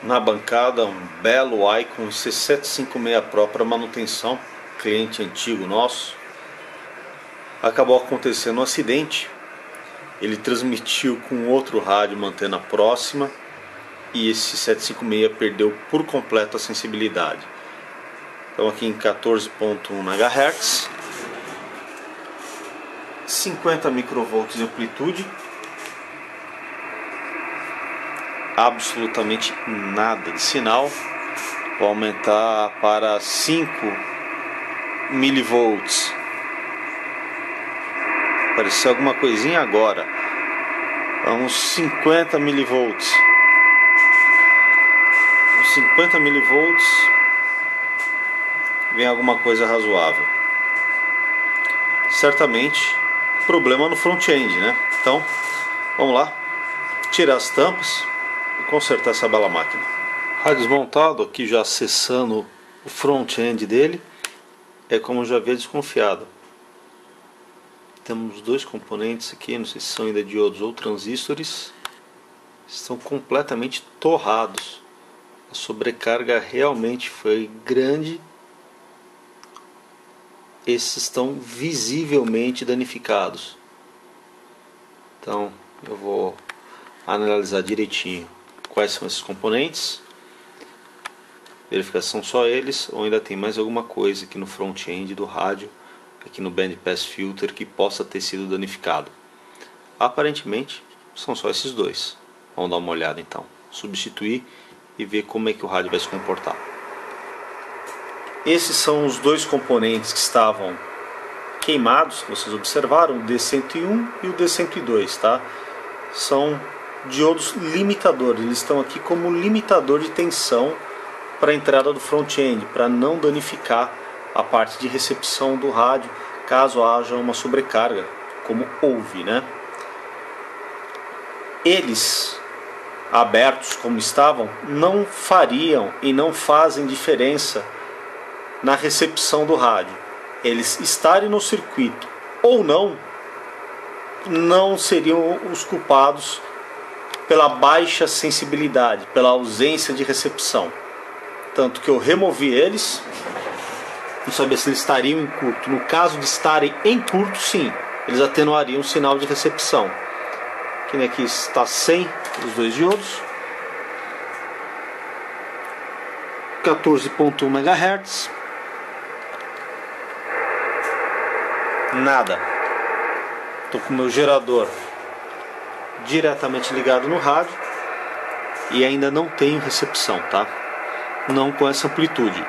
na bancada um belo Icon C756 Pro para manutenção, cliente antigo nosso. Acabou acontecendo um acidente, ele transmitiu com outro rádio uma antena próxima e esse 756 perdeu por completo a sensibilidade. Então aqui em 14.1 MHz, 50 microvolts de amplitude, absolutamente nada de sinal. Vou aumentar para 5 milivolts. Apareceu alguma coisinha agora. Uns 50 milivolts. Uns 50 milivolts. Vem alguma coisa razoável. Certamente problema no front-end, né? Então vamos lá, tirar as tampas e consertar essa bela máquina. Rádio desmontado, aqui já acessando o front-end dele. É como eu já havia desconfiado. Temos dois componentes aqui, não sei se são ainda diodos ou transistores. Estão completamente torrados. A sobrecarga realmente foi grande. Esses estão visivelmente danificados. Então eu vou analisar direitinho quais são esses componentes, verificar se são só eles ou ainda tem mais alguma coisa aqui no front-end do rádio, aqui no Band Pass Filter, que possa ter sido danificado. Aparentemente são só esses dois. Vamos dar uma olhada então, substituir e ver como é que o rádio vai se comportar. Esses são os dois componentes que estavam queimados, que vocês observaram, o D101 e o D102, tá? São diodos limitadores, eles estão aqui como limitador de tensão para a entrada do front-end, para não danificar a parte de recepção do rádio, caso haja uma sobrecarga, como houve, né? Eles, abertos como estavam, não fariam e não fazem diferença na recepção do rádio. Eles estarem no circuito ou não seriam os culpados pela baixa sensibilidade, pela ausência de recepção. Tanto que eu removi eles, não sabia se eles estariam em curto. No caso de estarem em curto, sim, eles atenuariam o sinal de recepção. Aqui está sem os dois diodos, 14.1 MHz. Nada. Estou com o meu gerador diretamente ligado no rádio e ainda não tenho recepção, tá? Não com essa amplitude.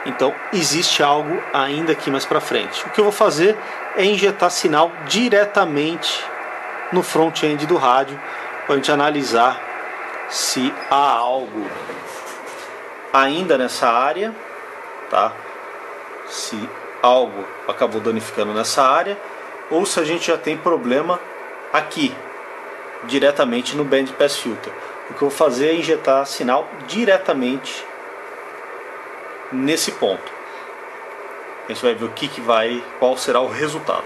Então existe algo ainda aqui mais para frente. O que eu vou fazer é injetar sinal diretamente no front-end do rádio para a gente analisar se há algo ainda nessa área, tá? Se algo acabou danificando nessa área ou se a gente já tem problema aqui diretamente no Band Pass Filter. O que eu vou fazer é injetar sinal diretamente nesse ponto. A gente vai ver qual será o resultado.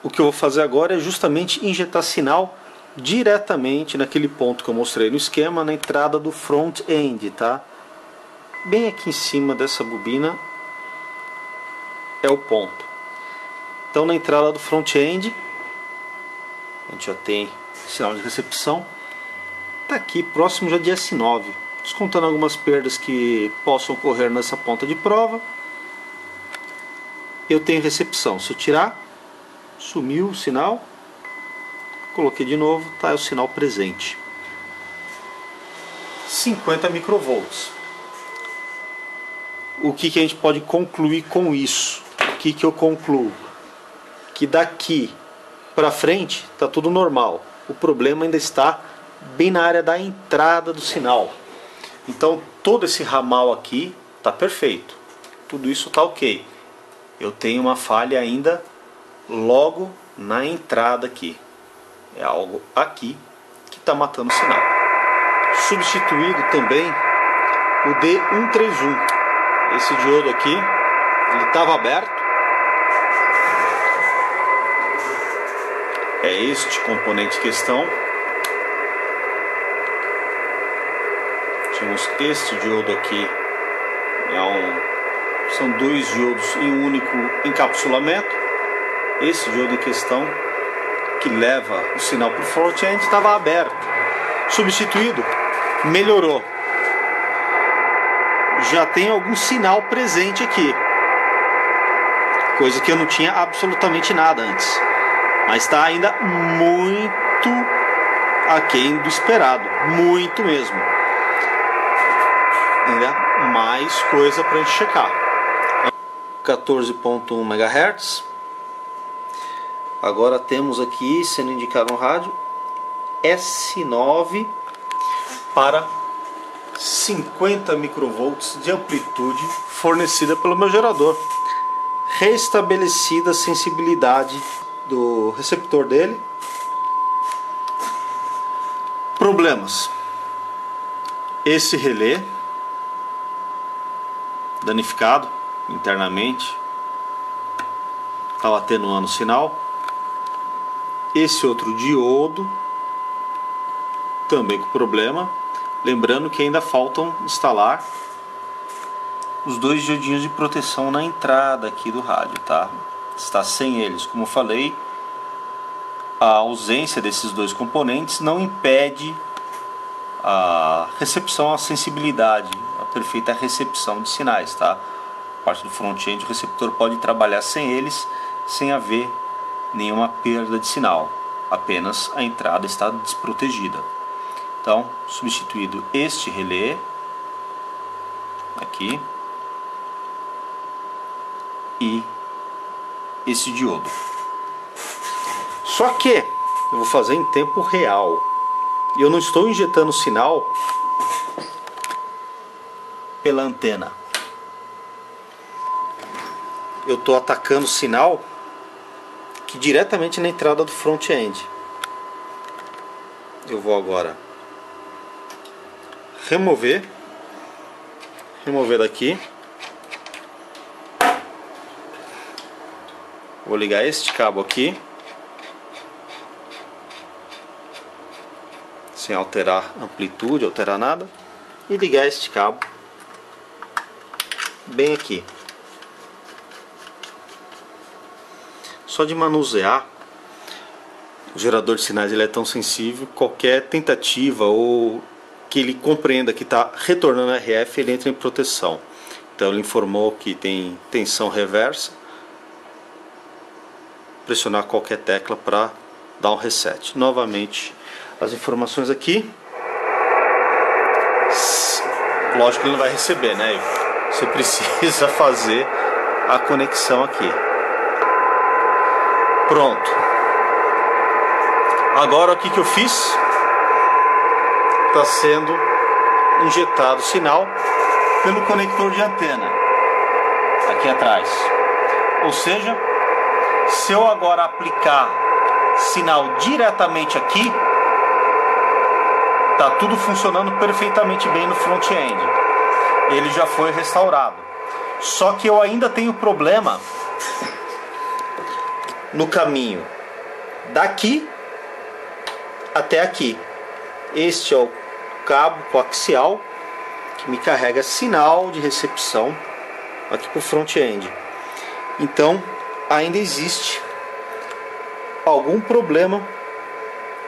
O que eu vou fazer agora é justamente injetar sinal diretamente naquele ponto que eu mostrei no esquema, na entrada do front-end, tá? Bem aqui em cima dessa bobina é o ponto. Então na entrada do front-end a gente já tem sinal de recepção. Está aqui próximo já de S9, descontando algumas perdas que possam ocorrer nessa ponta de prova. Eu tenho recepção. Se eu tirar, sumiu o sinal. Coloquei de novo, tá, é o sinal presente. 50 microvolts. O que a gente pode concluir com isso? O que eu concluo? Que daqui para frente está tudo normal. O problema ainda está bem na área da entrada do sinal. Então todo esse ramal aqui está perfeito. Tudo isso está ok. Eu tenho uma falha ainda logo na entrada aqui. É algo aqui que está matando o sinal. Substituído também o D131. Esse diodo aqui, ele estava aberto. É este componente em questão. temos este diodo aqui, são dois diodos em um único encapsulamento. Esse diodo em questão, que leva o sinal para o front-end, estava aberto. Substituído, melhorou. Já tem algum sinal presente aqui, coisa que eu não tinha absolutamente nada antes, mas está ainda muito aquém do esperado, muito mesmo. Ainda mais coisa para a gente checar. 14.1 MHz. Agora temos aqui, sendo indicado no rádio, S9 para 50 microvolts de amplitude fornecida pelo meu gerador. Restabelecida a sensibilidade do receptor dele. Problemas: esse relé danificado internamente, estava atenuando o sinal. Esse outro diodo também com problema. Lembrando que ainda faltam instalar os dois diodinhos de proteção na entrada aqui do rádio, tá? Está sem eles. Como eu falei, a ausência desses dois componentes não impede a recepção, a sensibilidade, a perfeita recepção de sinais, tá? A parte do front-end, o receptor pode trabalhar sem eles, sem haver nenhuma perda de sinal, apenas a entrada está desprotegida. Então, substituído este relé aqui e esse diodo. Só que eu vou fazer em tempo real e eu não estou injetando sinal pela antena. Eu estou atacando o sinal que diretamente na entrada do front-end. Eu vou agora remover daqui. Vou ligar este cabo aqui, sem alterar amplitude, alterar nada, e ligar este cabo bem aqui. Só de manusear, o gerador de sinais ele é tão sensível, qualquer tentativa ou que ele compreenda que está retornando RF, ele entra em proteção. Então ele informou que tem tensão reversa. Pressionar qualquer tecla para dar um reset. Novamente as informações aqui. Lógico que ele não vai receber, né? Você precisa fazer a conexão aqui. Pronto. Agora o que eu fiz? Está sendo injetado sinal pelo conector de antena aqui atrás. Ou seja, se eu agora aplicar sinal diretamente aqui, tá tudo funcionando perfeitamente bem no front-end. Ele já foi restaurado. Só que eu ainda tenho problema no caminho daqui até aqui. Este é o cabo coaxial que me carrega sinal de recepção aqui para o front-end. Então ainda existe algum problema,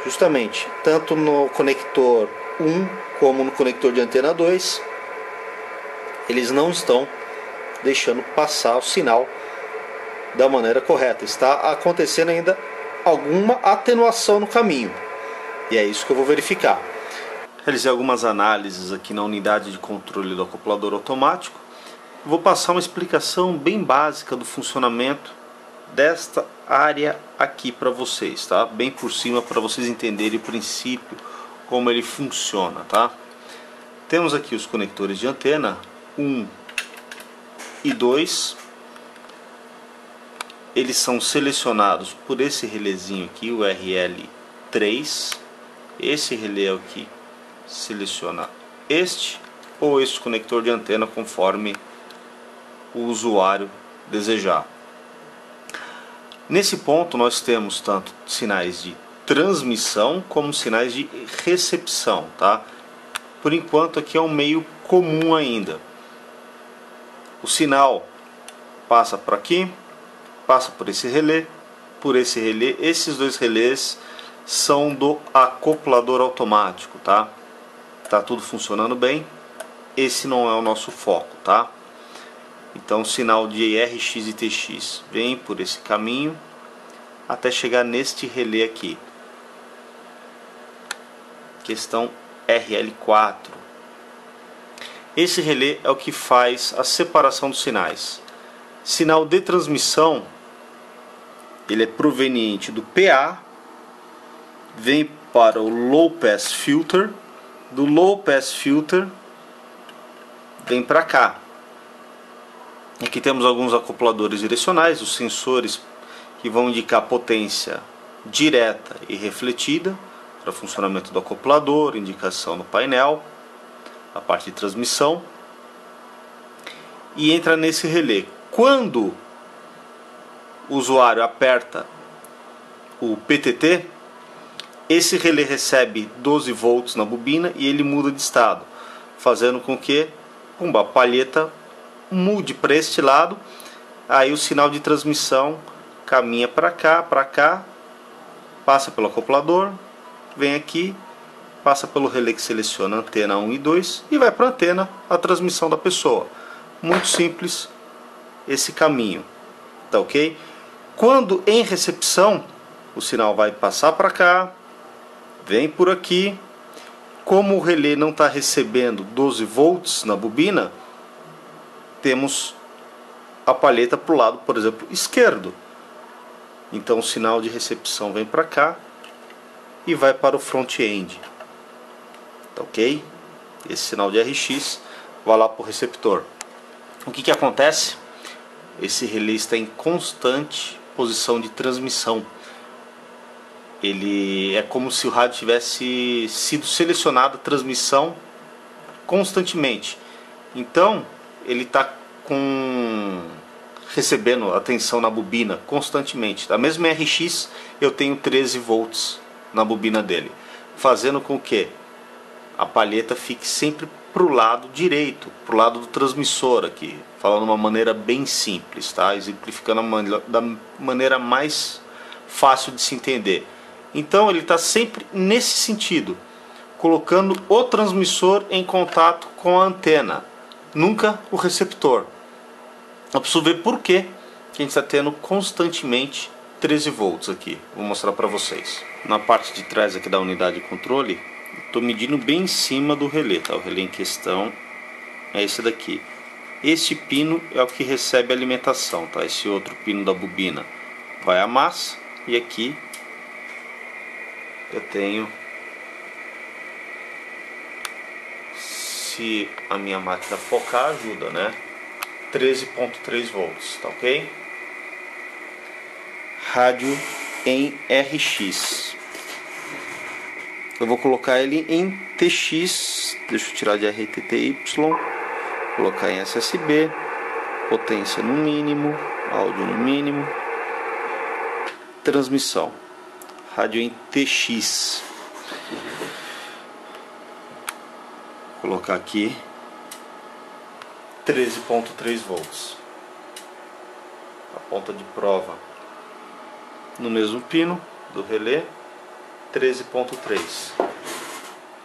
justamente tanto no conector 1 como no conector de antena 2. Eles não estão deixando passar o sinal da maneira correta. Está acontecendo ainda alguma atenuação no caminho, e é isso que eu vou verificar. Realizei algumas análises aqui na unidade de controle do acoplador automático. Vou passar uma explicação bem básica do funcionamento desta área aqui para vocês, tá? Bem por cima, para vocês entenderem o princípio, como ele funciona, tá? Temos aqui os conectores de antena 1 e 2. Eles são selecionados por esse relézinho aqui, o RL3. Esse relé aqui seleciona este ou este conector de antena, conforme o usuário desejar. Nesse ponto nós temos tanto sinais de transmissão como sinais de recepção, tá? por enquanto aqui é um meio comum ainda. O sinal passa por aqui, passa por esse relé, esses dois relés são do acoplador automático, tá? Tá tudo funcionando bem. Esse não é o nosso foco, tá? Então o sinal de RX e TX vem por esse caminho até chegar neste relé aqui. Questão RL4. Esse relé é o que faz a separação dos sinais. Sinal de transmissão, ele é proveniente do PA, vem para o Low Pass Filter, do Low Pass Filter vem para cá. Aqui temos alguns acopladores direcionais, os sensores que vão indicar potência direta e refletida para funcionamento do acoplador, indicação no painel, a parte de transmissão, e entra nesse relé. Quando o usuário aperta o PTT, esse relé recebe 12 volts na bobina e ele muda de estado, fazendo com que a palheta mude para este lado. Aí o sinal de transmissão caminha para cá, passa pelo acoplador, vem aqui, passa pelo relé que seleciona a antena 1 e 2 e vai para a antena a transmissão da pessoa. Muito simples esse caminho, tá ok? Quando em recepção, o sinal vai passar para cá, vem por aqui. Como o relé não está recebendo 12 volts na bobina, temos a palheta para o lado, por exemplo, esquerdo. Então o sinal de recepção vem para cá e vai para o front-end, tá ok? Esse sinal de RX vai lá para o receptor. O que acontece? Esse relé está em constante posição de transmissão. Ele é como se o rádio tivesse sido selecionado a transmissão constantemente. Então ele está recebendo atenção na bobina constantemente. Da mesma RX eu tenho 13 volts na bobina dele, fazendo com que a palheta fique sempre para o lado direito, para o lado do transmissor aqui, falando de uma maneira bem simples, tá? Exemplificando da maneira mais fácil de se entender. Então ele está sempre nesse sentido, colocando o transmissor em contato com a antena, nunca o receptor. Eu preciso ver por que a gente está tendo constantemente 13 volts aqui. Vou mostrar para vocês. Na parte de trás aqui da unidade de controle, estou medindo bem em cima do relé, tá? O relé em questão é esse daqui. Este pino é o que recebe a alimentação, tá? Esse outro pino da bobina vai a massa, e aqui eu tenho, se a minha máquina focar, ajuda, né? 13.3 volts, tá ok? Rádio em RX. Eu vou colocar ele em TX, deixa eu tirar de RTTY, colocar em SSB, potência no mínimo, áudio no mínimo, transmissão, rádio em TX. Vou colocar aqui 13.3 volts. A ponta de prova no mesmo pino do relé, 13.3.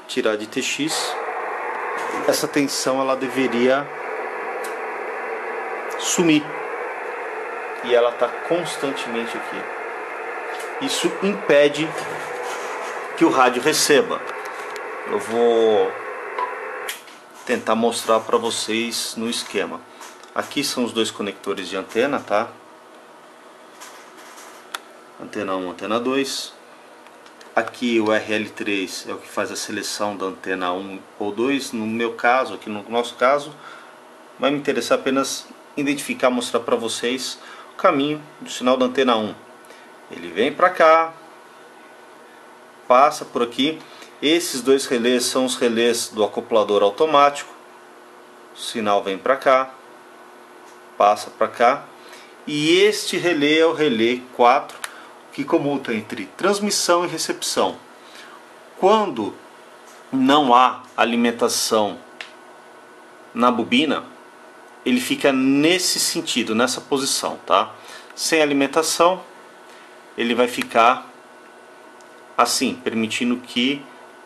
Tirar de TX. Essa tensão ela deveria sumir, e ela está constantemente aqui. Isso impede que o rádio receba. Eu vou tentar mostrar para vocês no esquema. Aqui são os dois conectores de antena, tá? Antena 1, antena 2. Aqui o RL3 é o que faz a seleção da antena 1 ou 2. No meu caso, aqui no nosso caso, vai me interessar apenas identificar, mostrar para vocês o caminho do sinal da antena 1. Ele vem para cá, passa por aqui. Esses dois relés são os relés do acoplador automático. O sinal vem para cá, passa para cá. E este relé é o relé 4, que comuta entre transmissão e recepção. Quando não há alimentação na bobina, ele fica nesse sentido, nessa posição, tá? Sem alimentação, ele vai ficar assim, permitindo que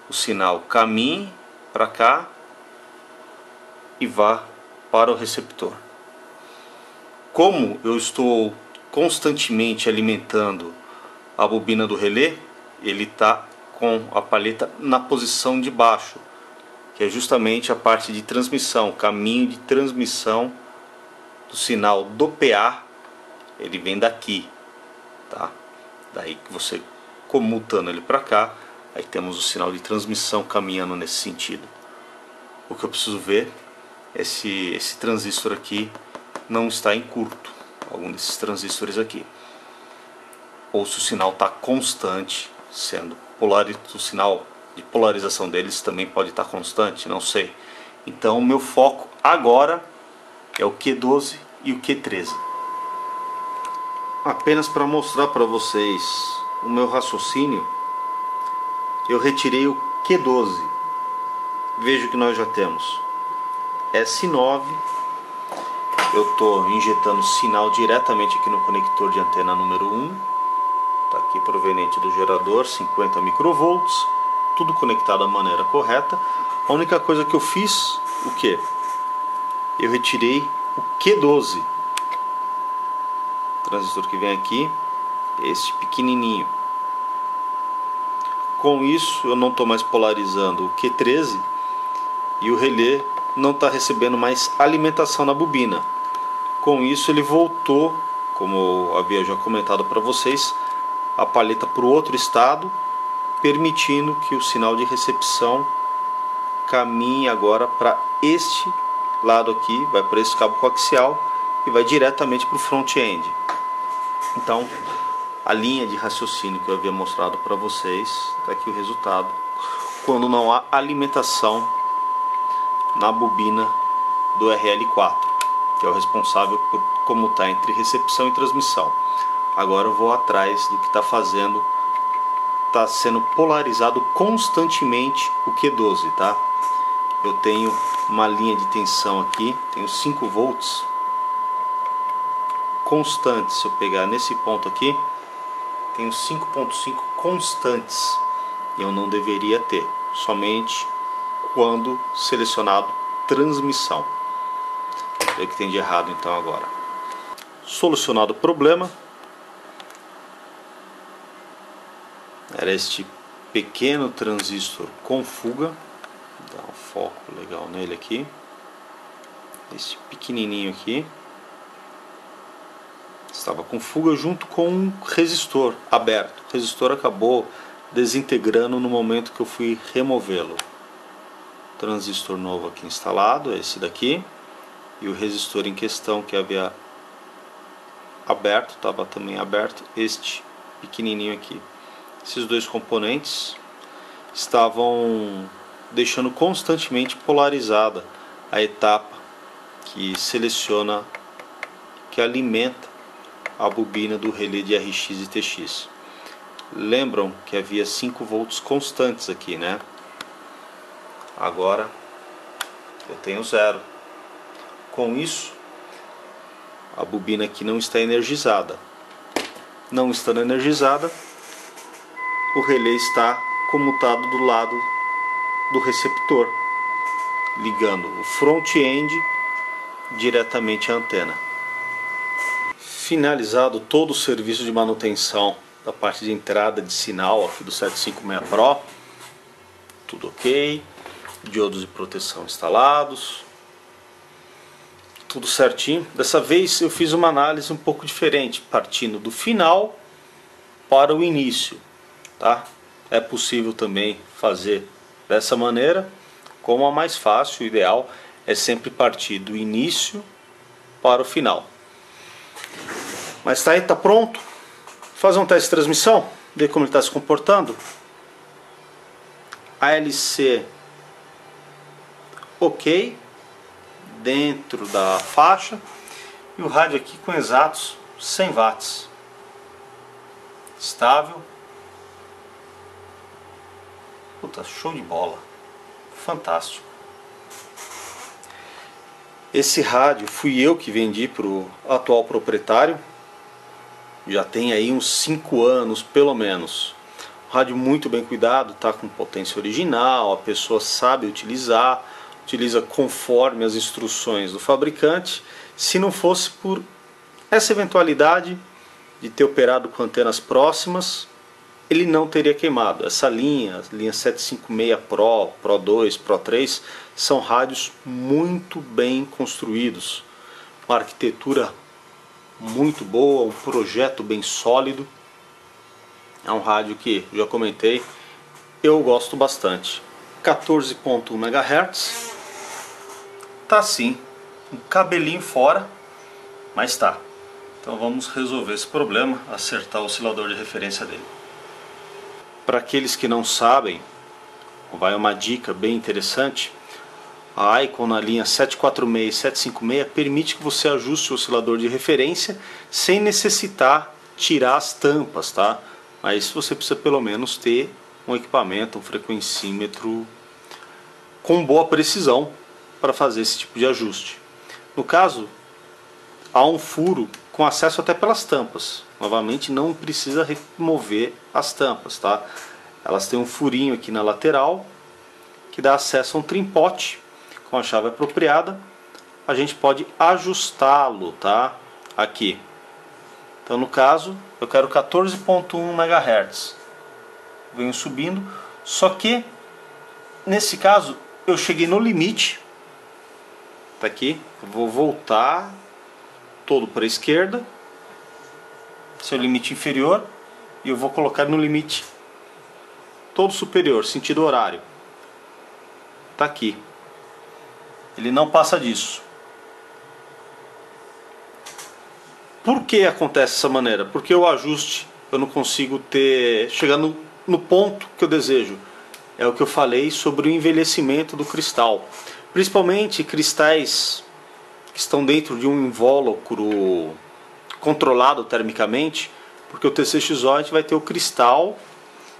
o sinal caminhe para cá e vá para o receptor. Como eu estou constantemente alimentando a bobina do relé, ele está com a palheta na posição de baixo, que é justamente a parte de transmissão, caminho de transmissão do sinal do PA, ele vem daqui, tá? Daí que você comutando ele para cá, aí temos o sinal de transmissão caminhando nesse sentido. O que eu preciso ver é se esse transistor aqui não está em curto, algum desses transistores aqui, ou se o sinal está constante, sendo o sinal de polarização deles também pode estar constante, não sei. Então o meu foco agora é o Q12 e o Q13. Apenas para mostrar para vocês o meu raciocínio, eu retirei o Q12. Veja que nós já temos S9. Eu estou injetando sinal diretamente aqui no conector de antena número 1. Está aqui proveniente do gerador, 50 microvolts. Tudo conectado da maneira correta. A única coisa que eu fiz, o que? Eu retirei o Q12. O transistor que vem aqui, este pequenininho. Com isso eu não estou mais polarizando o Q13 e o relé não está recebendo mais alimentação na bobina. Com isso ele voltou, como eu havia já comentado para vocês, a palheta para o outro estado, permitindo que o sinal de recepção caminhe agora para este lado aqui, vai para esse cabo coaxial e vai diretamente para o front-end. Então, a linha de raciocínio que eu havia mostrado para vocês, está aqui o resultado, quando não há alimentação na bobina do RL4, que é o responsável por comutar entre recepção e transmissão. Agora eu vou atrás do que está fazendo, está sendo polarizado constantemente o Q12, tá? Eu tenho uma linha de tensão aqui, tenho 5 volts constantes. Se eu pegar nesse ponto aqui, tenho 5.5 constantes, e eu não deveria ter, somente quando selecionado transmissão. O que tem de errado então agora? Solucionado o problema, era este pequeno transistor com fuga. Vou dar um foco legal nele aqui. Esse pequenininho aqui estava com fuga junto com um resistor aberto. O resistor acabou desintegrando no momento que eu fui removê-lo. Transistor novo aqui instalado, esse daqui, e o resistor em questão que havia aberto, estava também aberto, este pequenininho aqui. Esses dois componentes estavam deixando constantemente polarizada a etapa que seleciona, que alimenta a bobina do relé de RX e TX. Lembram que havia 5 volts constantes aqui, né? Agora eu tenho 0. Com isso, a bobina aqui não está energizada. Não estando energizada, o relé está comutado do lado do receptor, ligando o front-end diretamente à antena. Finalizado todo o serviço de manutenção da parte de entrada de sinal aqui do 756 Pro, tudo ok, diodos de proteção instalados, tudo certinho. Dessa vez eu fiz uma análise um pouco diferente, partindo do final para o início, tá? É possível também fazer dessa maneira, como a mais fácil, o ideal é sempre partir do início para o final. Mas tá aí, tá pronto. Vou fazer um teste de transmissão, ver como ele está se comportando. ALC ok, dentro da faixa, e o rádio aqui com exatos 100 watts, estável. Puta, show de bola. fantástico. Esse rádio fui eu que vendi para o atual proprietário. Já tem aí uns 5 anos pelo menos. Rádio muito bem cuidado, tá com potência original, a pessoa sabe utilizar, utiliza conforme as instruções do fabricante. Se não fosse por essa eventualidade de ter operado com antenas próximas, ele não teria queimado. Essa linha 756 Pro, Pro 2, Pro 3, são rádios muito bem construídos, uma arquitetura muito boa, um projeto bem sólido. É um rádio que, já comentei, eu gosto bastante. 14.1 MHz, tá sim, um cabelinho fora, mas tá. Então vamos resolver esse problema, acertar o oscilador de referência dele. Para aqueles que não sabem, vai uma dica bem interessante. A Icon na linha 746 e 756 permite que você ajuste o oscilador de referência sem necessitar tirar as tampas, tá? Mas você precisa pelo menos ter um equipamento, um frequencímetro com boa precisão para fazer esse tipo de ajuste. No caso, há um furo com acesso até pelas tampas. Novamente, não precisa remover as tampas, tá? Elas têm um furinho aqui na lateral que dá acesso a um trimpote. Com a chave apropriada, a gente pode ajustá-lo, tá? Aqui. Então, no caso, eu quero 14.1 MHz. Venho subindo, só que nesse caso eu cheguei no limite. Tá aqui, eu vou voltar todo para a esquerda. Esse é o limite inferior e eu vou colocar no limite todo superior, sentido horário. Tá aqui. Ele não passa disso. Por que acontece dessa maneira? Porque o ajuste eu não consigo chegar no ponto que eu desejo. É o que eu falei sobre o envelhecimento do cristal. Principalmente cristais que estão dentro de um invólucro controlado termicamente, porque o TCXO vai ter o cristal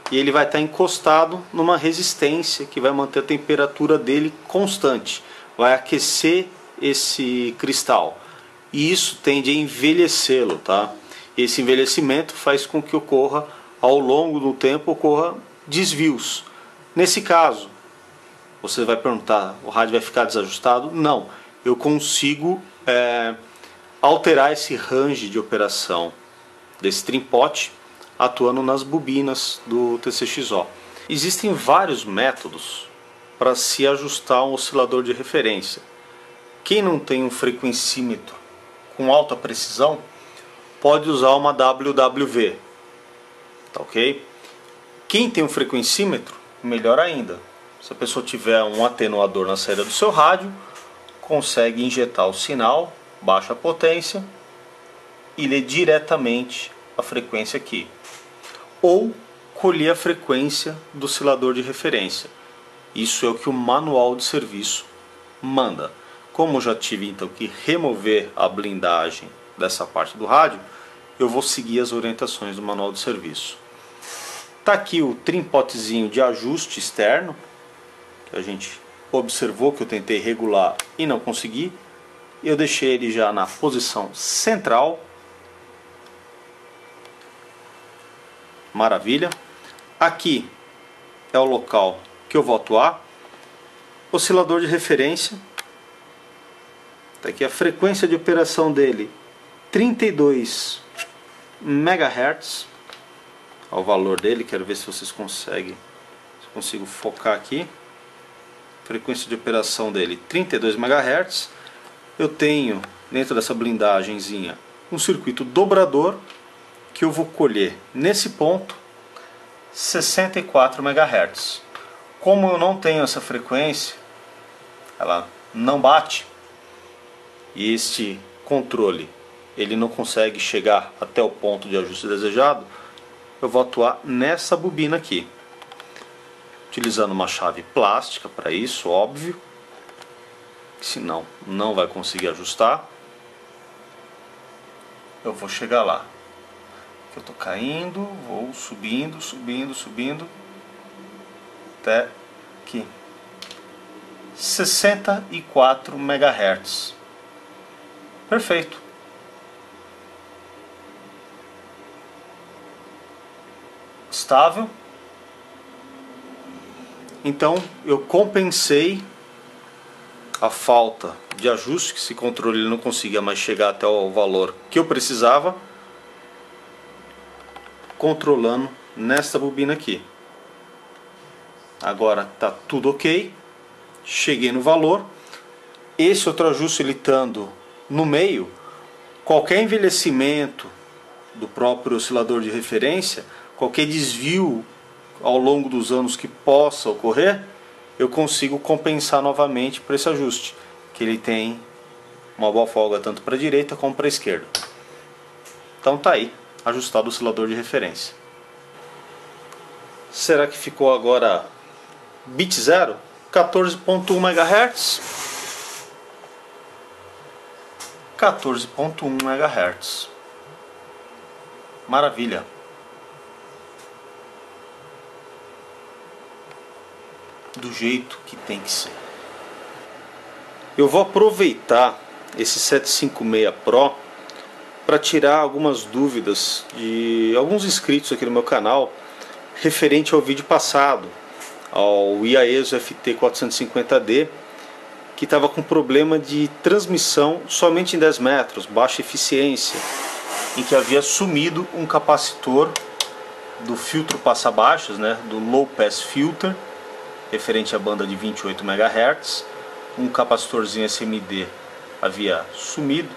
e ele vai estar encostado numa resistência que vai manter a temperatura dele constante. Vai aquecer esse cristal e isso tende a envelhecê-lo, tá? Esse envelhecimento faz com que ocorra, ao longo do tempo, desvios. Nesse caso, você vai perguntar, o rádio vai ficar desajustado? Não, eu consigo alterar esse range de operação desse trimpote atuando nas bobinas do TCXO. Existem vários métodos para se ajustar um oscilador de referência. Quem não tem um frequencímetro com alta precisão pode usar uma WWV, tá ok? Quem tem um frequencímetro, melhor ainda. Se a pessoa tiver um atenuador na saída do seu rádio, consegue injetar o sinal, baixa potência e ler diretamente a frequência aqui. Ou colher a frequência do oscilador de referência. Isso é o que o manual de serviço manda. Como eu já tive então que remover a blindagem dessa parte do rádio, eu vou seguir as orientações do manual de serviço. Tá aqui o trimpotezinho de ajuste externo, que a gente observou que eu tentei regular e não consegui. Eu deixei ele já na posição central. Maravilha. Aqui é o local que eu vou atuar. Oscilador de referência. Tá aqui a frequência de operação dele, 32 MHz. Olha o valor dele, quero ver se vocês conseguem. Se consigo focar aqui. Frequência de operação dele, 32 MHz. Eu tenho dentro dessa blindagemzinha um circuito dobrador que eu vou colher nesse ponto 64 MHz. Como eu não tenho essa frequência, ela não bate, e este controle ele não consegue chegar até o ponto de ajuste desejado, eu vou atuar nessa bobina aqui, utilizando uma chave plástica para isso, óbvio, senão não vai conseguir ajustar. Eu vou chegar lá, eu estou caindo, vou subindo, subindo, subindo até aqui. 64 MHz. Perfeito. Estável. Então eu compensei a falta de ajuste, que esse controle ele não conseguia mais chegar até o valor que eu precisava, controlando nesta bobina aqui. Agora está tudo ok, cheguei no valor. Esse outro ajuste ele estando no meio, qualquer envelhecimento do próprio oscilador de referência, qualquer desvio ao longo dos anos que possa ocorrer, eu consigo compensar novamente para esse ajuste, que ele tem uma boa folga tanto para a direita como para a esquerda. Então tá aí, ajustado o oscilador de referência. Será que ficou agora bit 0? 14.1 MHz. 14.1 MHz. Maravilha. Do jeito que tem que ser. Eu vou aproveitar esse 756 Pro para tirar algumas dúvidas de alguns inscritos aqui no meu canal referente ao vídeo passado, ao IAESO FT450D, que estava com problema de transmissão somente em 10 metros, baixa eficiência, em que havia sumido um capacitor do filtro passa-baixos, né, do Low Pass Filter, referente à banda de 28 MHz, um capacitorzinho SMD havia sumido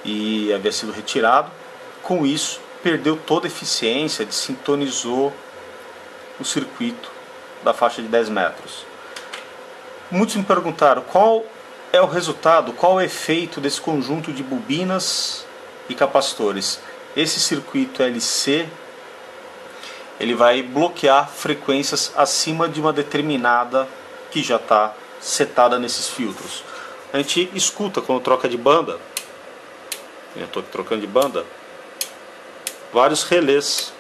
e havia sido retirado. Com isso, perdeu toda a eficiência, desintonizou o circuito da faixa de 10 metros. Muitos me perguntaram qual é o resultado, qual o efeito desse conjunto de bobinas e capacitores. Esse circuito LC ele vai bloquear frequências acima de uma determinada que já está setada nesses filtros. A gente escuta quando troca de banda, eu estou trocando de banda, vários relés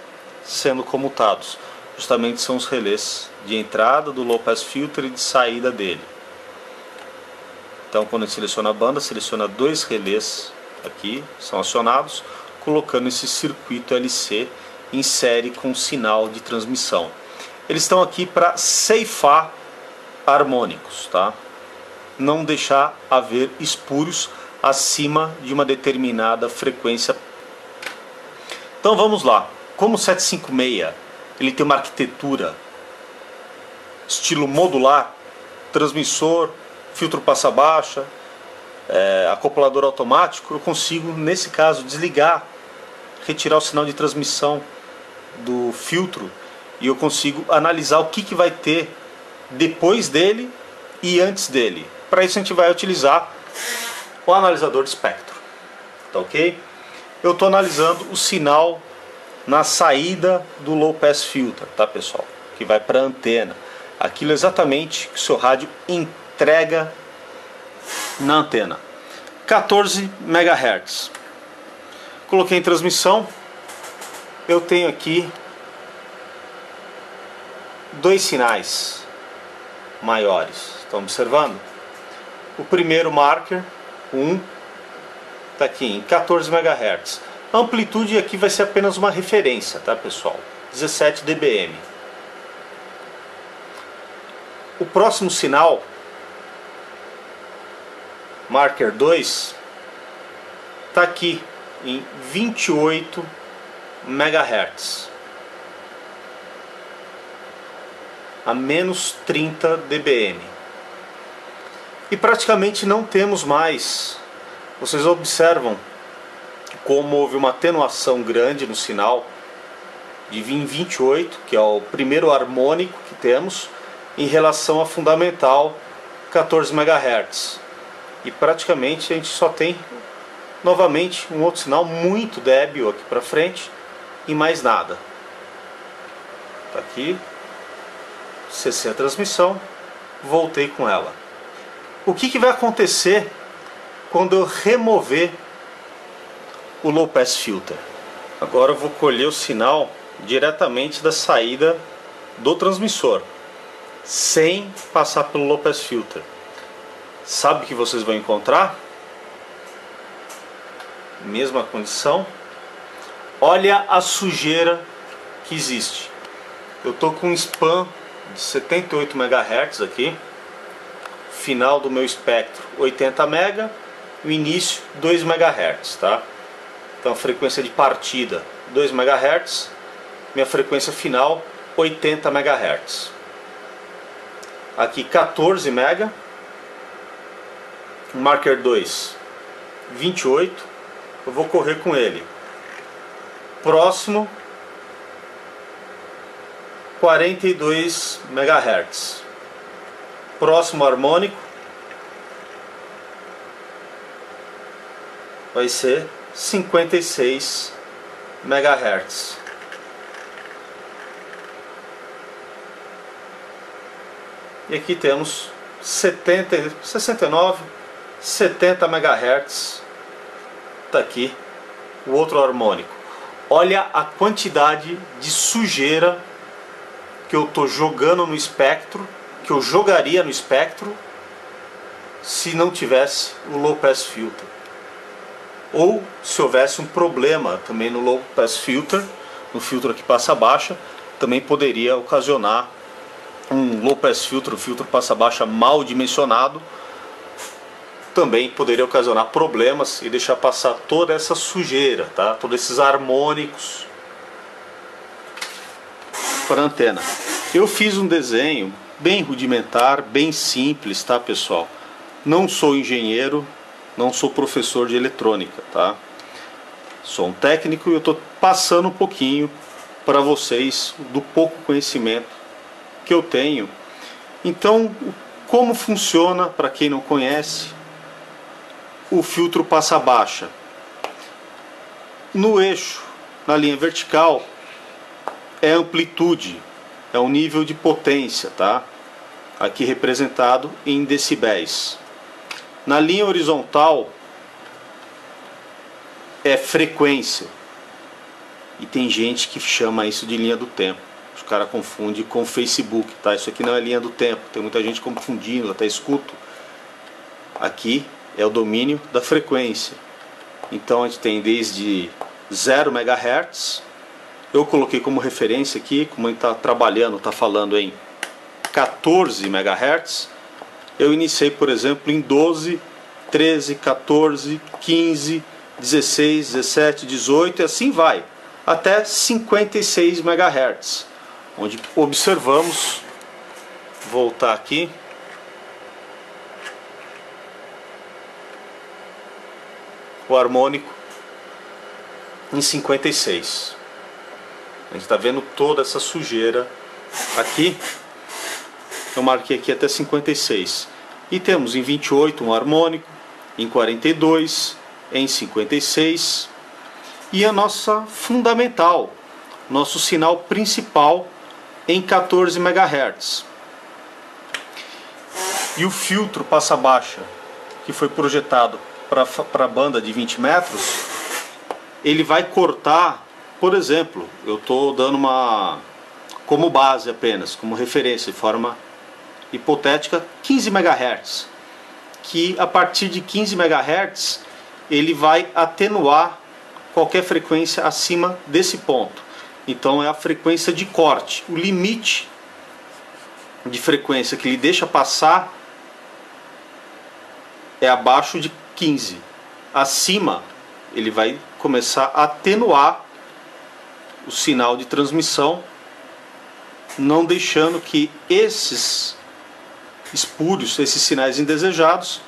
sendo comutados. Justamente são os relés de entrada do Low Pass Filter e de saída dele. Então quando a gente seleciona a banda, seleciona dois relés aqui, são acionados, colocando esse circuito LC em série com sinal de transmissão. Eles estão aqui para ceifar harmônicos, tá? Não deixar haver espúrios acima de uma determinada frequência. Então vamos lá. Como o 756 ele tem uma arquitetura estilo modular, transmissor, filtro passa-baixa, acoplador automático, eu consigo nesse caso desligar, retirar o sinal de transmissão do filtro e eu consigo analisar o que vai ter depois dele e antes dele. Para isso a gente vai utilizar o analisador de espectro, tá ok? Eu estou analisando o sinal na saída do Low Pass Filter, tá pessoal? Que vai para a antena. Aquilo exatamente que o seu rádio entrega na antena. 14 MHz. Coloquei em transmissão. Eu tenho aqui dois sinais maiores. Estão observando? O primeiro marker, 1, está aqui em 14 MHz. A amplitude aqui vai ser apenas uma referência, tá pessoal? 17 dBm. O próximo sinal, marker 2, está aqui em 28 MHz. A menos 30 dBm. E praticamente não temos mais. Vocês observam como houve uma atenuação grande no sinal de 28, que é o primeiro harmônico que temos, em relação à fundamental 14 MHz. E praticamente a gente só tem novamente um outro sinal muito débil aqui para frente e mais nada. Tá aqui, cessei a transmissão, voltei com ela. O que vai acontecer quando eu remover o Low Pass Filter? Agora eu vou colher o sinal diretamente da saída do transmissor, sem passar pelo Low Pass Filter. sabe que vocês vão encontrar? Mesma condição. Olha a sujeira que existe. Eu tô com um span de 78 MHz aqui. Final do meu espectro 80 MHz, o início 2 MHz, tá? Então a frequência de partida 2 MHz, minha frequência final 80 MHz. Aqui 14 MHz, marker 2 28, eu vou correr com ele. Próximo 42 MHz. Próximo harmônico vai ser 56 MHz. E aqui temos 69, 70 MHz. Tá aqui o outro harmônico. Olha a quantidade de sujeira que eu tô jogando no espectro, que eu jogaria no espectro se não tivesse o low pass filter, ou se houvesse um problema também no low pass filter, no filtro que passa baixa, também poderia ocasionar um low pass filter, o filtro passa baixa mal dimensionado, também poderia ocasionar problemas e deixar passar toda essa sujeira, tá? Todos esses harmônicos para a antena. Eu fiz um desenho bem rudimentar, bem simples, tá, pessoal? Não sou engenheiro, não sou professor de eletrônica, tá? Sou um técnico e eu estou passando um pouquinho para vocês do pouco conhecimento que eu tenho. Então, como funciona, para quem não conhece, o filtro passa baixa? No eixo, na linha vertical, é amplitude, é o nível de potência, tá? Aqui representado em decibéis. Na linha horizontal é frequência. E tem gente que chama isso de linha do tempo. Os caras confundem com Facebook, tá? Isso aqui não é linha do tempo. Tem muita gente confundindo, até escuto. Aqui é o domínio da frequência. Então a gente tem desde 0 MHz. Eu coloquei como referência aqui, como a gente está trabalhando, está falando em 14 MHz. Eu iniciei, por exemplo, em 12, 13, 14, 15, 16, 17, 18 e assim vai, até 56 MHz, onde observamos, voltar aqui, o harmônico em 56. A gente está vendo toda essa sujeira aqui. Eu marquei aqui até 56. E temos em 28 um harmônico, em 42, em 56. E a nossa fundamental, nosso sinal principal em 14 MHz. E o filtro passa baixa, que foi projetado para a banda de 20 metros, ele vai cortar, por exemplo, eu estou dando uma como base apenas, como referência, de forma hipotética, 15 MHz, que a partir de 15 MHz ele vai atenuar qualquer frequência acima desse ponto. Então é a frequência de corte, o limite de frequência que ele deixa passar é abaixo de 15. Acima ele vai começar a atenuar o sinal de transmissão, não deixando que esses espúrios, esses sinais indesejados,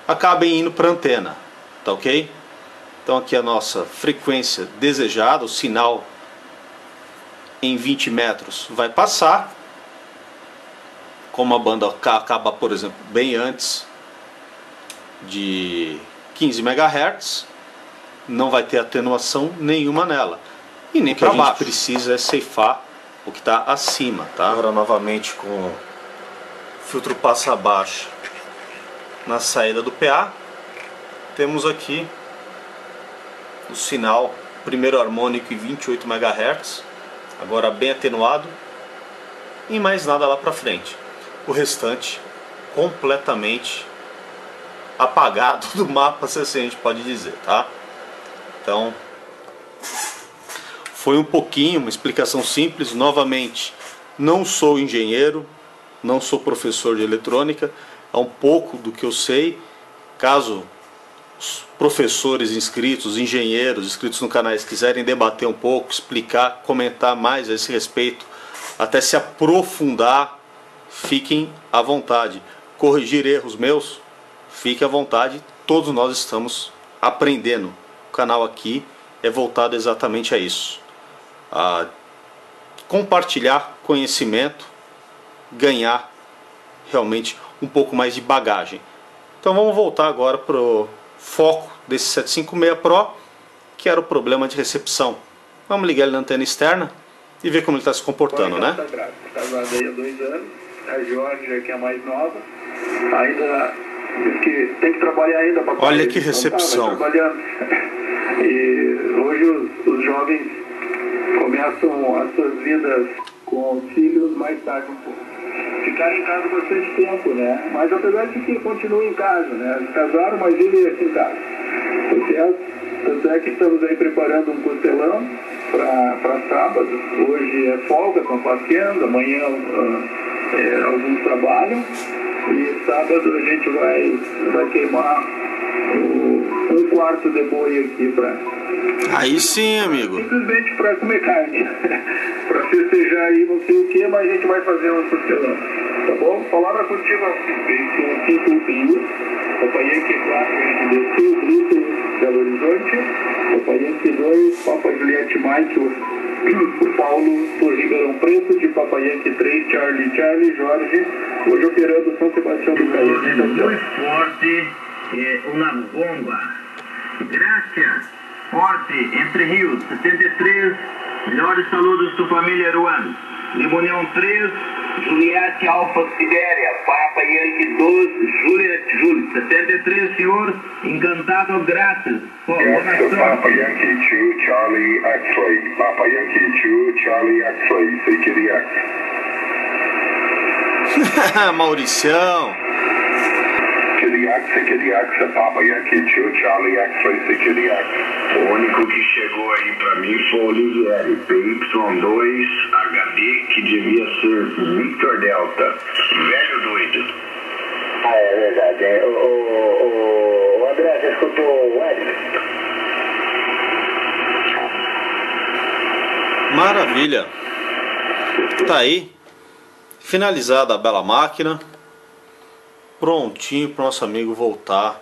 acabem indo para a antena, tá ok? Então aqui a nossa frequência desejada, o sinal em 20 metros vai passar, como a banda acaba, por exemplo, bem antes de 15 MHz, não vai ter atenuação nenhuma nela. E nem para baixo. O que a gente precisa é ceifar o que está acima, tá? Agora novamente com o filtro passa baixa na saída do PA, temos aqui o sinal primeiro harmônico em 28 MHz, agora bem atenuado, e mais nada lá para frente. O restante completamente apagado do mapa, se assim a gente pode dizer, tá? Então, foi um pouquinho, uma explicação simples. Novamente, não sou engenheiro, não sou professor de eletrônica, é um pouco do que eu sei. Caso os professores inscritos, engenheiros inscritos no canal quiserem debater um pouco, explicar, comentar mais a esse respeito, até se aprofundar, fiquem à vontade. Corrigir erros meus, fique à vontade, todos nós estamos aprendendo. O canal aqui é voltado exatamente a isso, a compartilhar conhecimento, ganhar realmente um pouco mais de bagagem. Então vamos voltar agora para o foco desse 756 Pro, que era o problema de recepção. Vamos ligar ele na antena externa e ver como ele está se comportando, né? Casada aí há 2 anos, a Georgia, que é a mais nova, ainda diz que tem que trabalhar ainda para... Olha que recepção. E hoje os jovens começam as suas vidas com os filhos mais tarde um pouco. Ficaram em casa bastante tempo, né? Mas apesar de que continuam em casa, né? Eles casaram, mas vivem aqui em casa. Tanto é que estamos aí preparando um costelão para sábado. Hoje é folga, estão passeando, amanhã alguns trabalham. E sábado a gente vai queimar um quarto de boi aqui para... Aí sim, amigo. Simplesmente para comer carne. Para festejar aí não sei o que, mas a gente vai fazer um costelão. Tá bom? Palavra contigo a respeito do 5 Pio. Papai Yankee 4, a gente desceu, Brito, Belo Horizonte. Papai Yankee 2, Papa Juliette Mike, o Paulo por Ribeirão Preto, de Papai Yankee 3, Charlie, Jorge. Hoje operando São Sebastião do Caí. Muy forte, uma bomba. Gracias. Forte, Entre Rios, 73. Melhores saludos da família Ruan. Limonião 3, Juliette Alfa Sibéria, Papa Yankee 2, Juliette Júlio, 73, senhor. Encantado, graças. Papa Yankee 2, Charlie X-Ray. Papa Yankee 2, Charlie X-Ray. Security X. Mauricião. Security X, Papa Yankee 2, Charlie X-Ray, Security X. O único que chegou aí pra mim foi o Olivieri, PY2 HD, que devia ser Victor Delta. Velho doido. Ah, é verdade. O André, você escutou o Edson? Maravilha. Tá aí. Finalizada a bela máquina. Prontinho para o nosso amigo voltar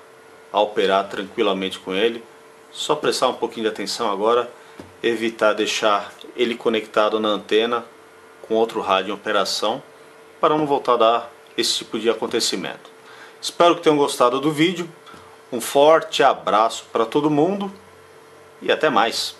a operar tranquilamente com ele. Só prestar um pouquinho de atenção agora, evitar deixar ele conectado na antena com outro rádio em operação, para não voltar a dar esse tipo de acontecimento. Espero que tenham gostado do vídeo. Um forte abraço para todo mundo e até mais.